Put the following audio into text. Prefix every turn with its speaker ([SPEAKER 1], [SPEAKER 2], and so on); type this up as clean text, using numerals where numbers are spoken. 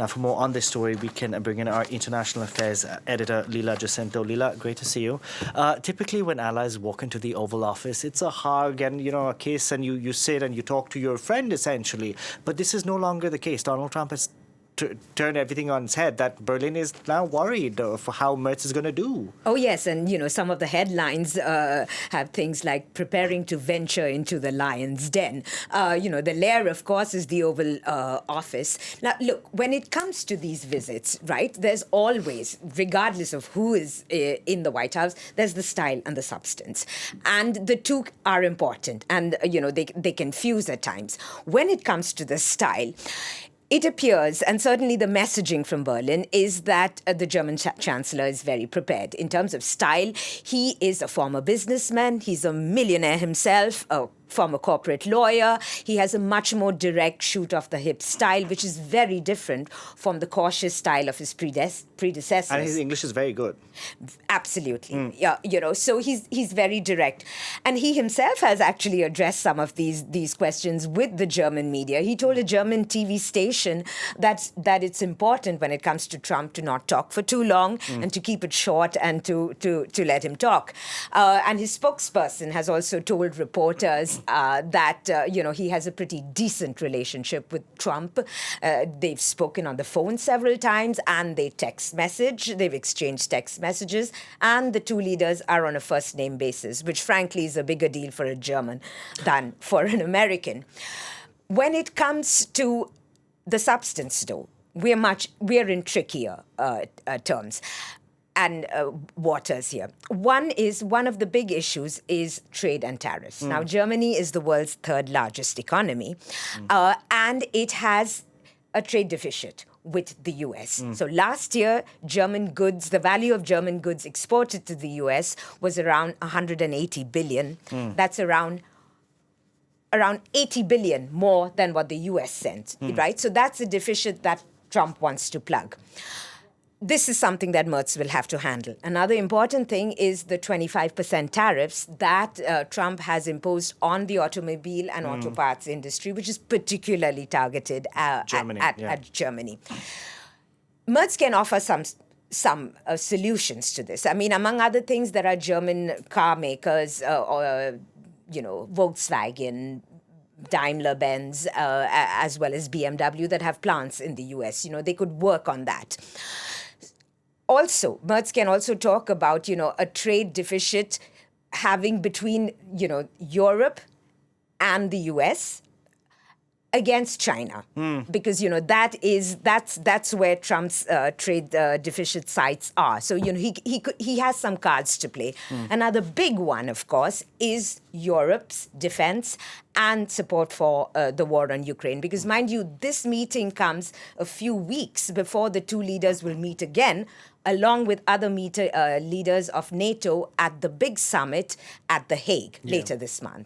[SPEAKER 1] Now, for more on this story, we can bring in our international affairs editor, Leela Jacinto. Leela, great to see you. Typically, when allies walk into the Oval Office, it's a hug and, a kiss, and you sit and you talk to your friend, essentially. But this is no longer the case. Donald Trump has turn everything on its head, that Berlin is now worried for how Merz is going to do.
[SPEAKER 2] Oh, yes. And, some of the headlines have things like preparing to venture into the lion's den. The lair, of course, is the Oval Office. Now, look, when it comes to these visits, right, there's always, regardless of who is in the White House, there's the style and the substance. And the two are important. And, they can fuse at times. When it comes to the style, it appears, and certainly the messaging from Berlin, is that the German Chancellor is very prepared. In terms of style, he is a former businessman, he's a millionaire himself, a former corporate lawyer. He has a much more direct, shoot-off-the-hip style, which is very different from the cautious style of his predecessors.
[SPEAKER 1] And his English is very good.
[SPEAKER 2] Absolutely. Yeah, so he's very direct. And he himself has actually addressed some of these questions with the German media. He told a German TV station that it's important when it comes to Trump to not talk for too long and to keep it short and to let him talk. And his spokesperson has also told reporters that, he has a pretty decent relationship with Trump. They've spoken on the phone several times and they've exchanged text messages, and the two leaders are on a first-name basis, which frankly is a bigger deal for a German than for an American. When it comes to the substance, though, we're in trickier terms and waters here. One of the big issues is trade and tariffs. Now, Germany is the world's third largest economy, and it has a trade deficit with the U.S. So last year, the value of German goods exported to the U.S. was around 180 billion. That's around 80 billion more than what the U.S. sent, right? So that's a deficit that Trump wants to plug. This is something that Merz will have to handle. Another important thing is the 25% tariffs that Trump has imposed on the automobile and auto parts industry, which is particularly targeted at Germany. Merz can offer some solutions to this. I mean, among other things, there are German car makers, Volkswagen, Daimler-Benz, as well as BMW, that have plants in the U.S. They could work on that. Also, Merz can also talk about, a trade deficit having between, Europe and the U.S. against China, because that's where Trump's trade deficit sites are. So he has some cards to play. Another big one, of course, is Europe's defense and support for the war on Ukraine. Because mind you, this meeting comes a few weeks before the two leaders will meet again, along with other leaders of NATO at the big summit at The Hague later this month.